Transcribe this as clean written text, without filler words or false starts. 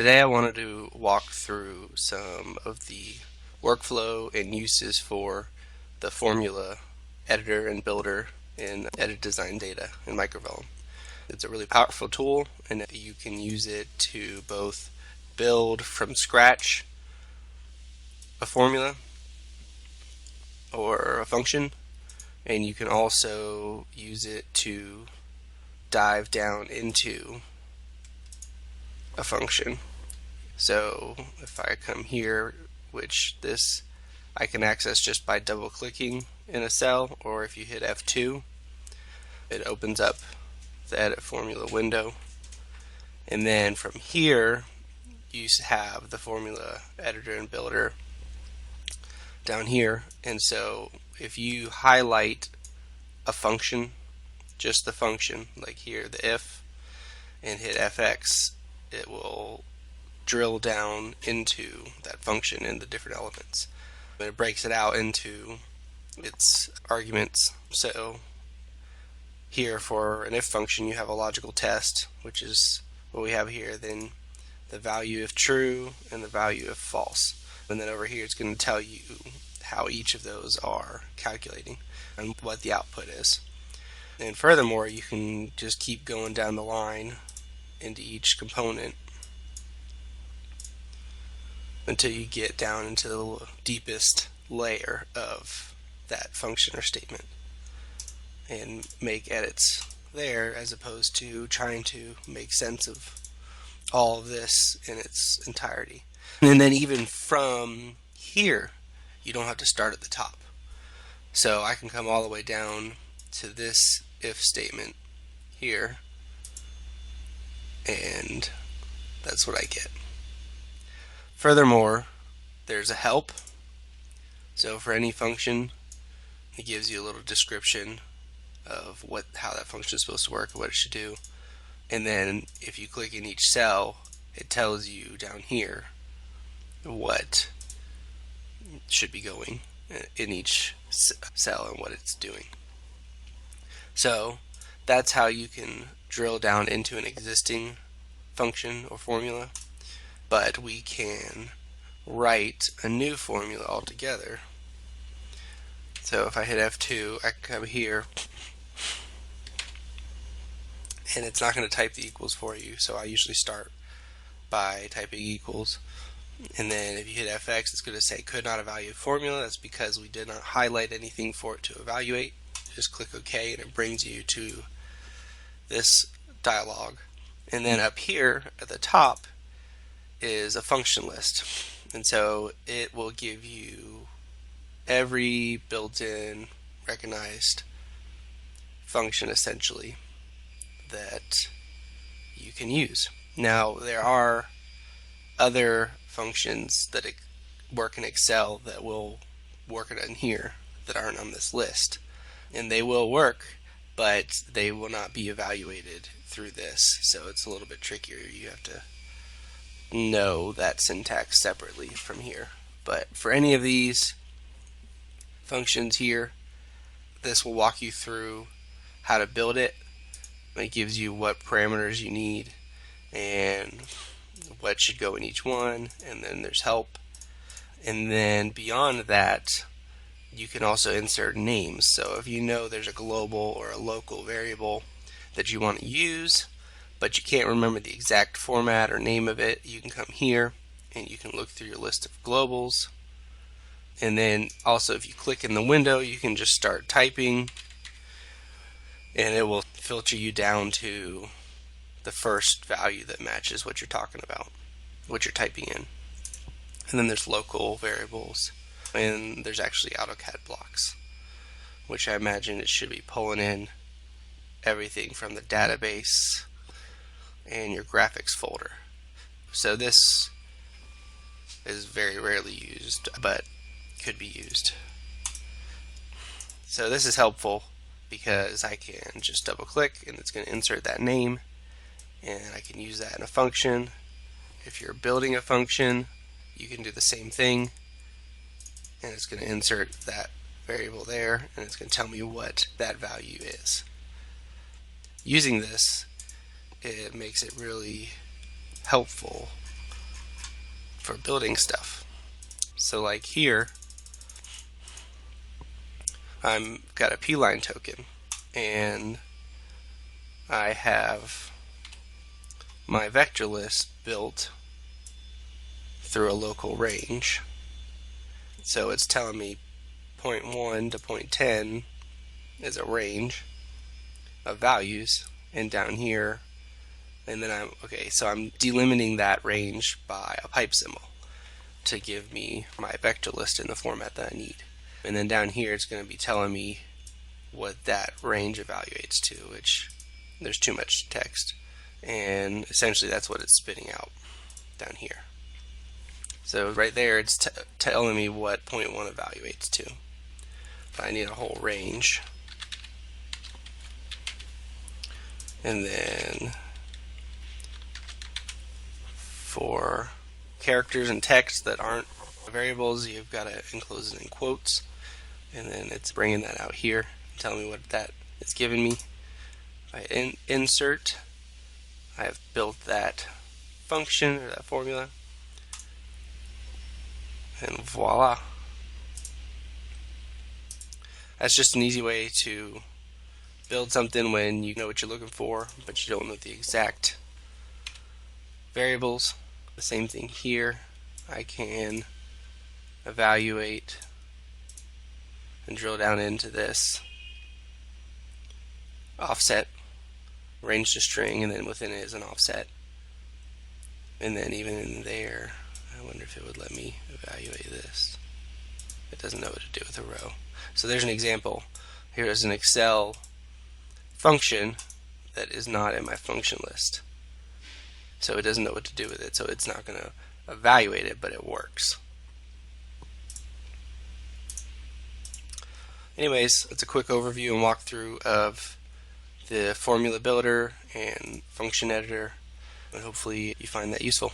Today I wanted to walk through some of the workflow and uses for the formula editor and builder in edit design data in Microvellum. It's a really powerful tool, and you can use it to both build from scratch a formula or a function, and you can also use it to dive down into a function. So if I come here, which this I can access just by double clicking in a cell, or if you hit F2 it opens up the edit formula window, and then from here you have the formula editor and builder down here. And so if you highlight a function, just the function, like here the if, and hit FX, it will drill down into that function and the different elements. And it breaks it out into its arguments. So here for an if function you have a logical test, which is what we have here, then the value if true and the value if false. And then over here it's going to tell you how each of those are calculating and what the output is. And furthermore, you can just keep going down the line into each component until you get down into the deepest layer of that function or statement and make edits there, as opposed to trying to make sense of all of this in its entirety. And then even from here you don't have to start at the top. So I can come all the way down to this if statement here, and that's what I get. Furthermore, there's a help. So for any function, it gives you a little description of how that function is supposed to work, what it should do. And then if you click in each cell, it tells you down here what should be going in each cell and what it's doing. So that's how you can drill down into an existing function or formula. But we can write a new formula altogether. So if I hit F2, I can come here, and it's not going to type the equals for you, so I usually start by typing equals. And then if you hit FX, it's going to say could not evaluate formula. That's because we did not highlight anything for it to evaluate. Just click OK and it brings you to this dialog. And then up here at the top is a function list, and so it will give you every built-in recognized function essentially that you can use. Now there are other functions that work in Excel that will work in here that aren't on this list, and they will work, but they will not be evaluated through this, so it's a little bit trickier. You have to know that syntax separately from here. But for any of these functions here, this will walk you through how to build it. It gives you what parameters you need and what should go in each one, and then there's help. And then beyond that, you can also insert names. So if you know there's a global or a local variable that you want to use, but you can't remember the exact format or name of it, you can come here and you can look through your list of globals. And then also if you click in the window, you can just start typing and it will filter you down to the first value that matches what you're talking about, what you're typing in. And then there's local variables, and there's actually AutoCAD blocks, which I imagine it should be pulling in everything from the database and your graphics folder. So this is very rarely used, but could be used. So this is helpful because I can just double click and it's going to insert that name, and I can use that in a function. If you're building a function, you can do the same thing, and it's going to insert that variable there, and it's going to tell me what that value is. Using this, it makes it really helpful for building stuff. So like here, I've got a P-line token, and I have my vector list built through a local range. So it's telling me point 1 to point 10 is a range of values, and down here, and then I'm delimiting that range by a pipe symbol to give me my vector list in the format that I need. And then down here it's going to be telling me what that range evaluates to, which there's too much text, and essentially that's what it's spitting out down here. So right there it's telling me what point 1 evaluates to. But I need a whole range. And then for characters and text that aren't variables, you've got to enclose it in quotes, and then it's bringing that out here and telling me what that is giving me. If I insert, I have built that function or that formula, and voila. That's just an easy way to build something when you know what you're looking for, but you don't know the exact variables. The same thing here. I can evaluate and drill down into this offset, range to string, and then within it is an offset. And then even in there, I wonder if it would let me evaluate this. It doesn't know what to do with a row. So there's an example. Here is an Excel function that is not in my function list. So it doesn't know what to do with it, so it's not going to evaluate it, but it works. Anyways, it's a quick overview and walkthrough of the formula builder and function editor, and hopefully you find that useful.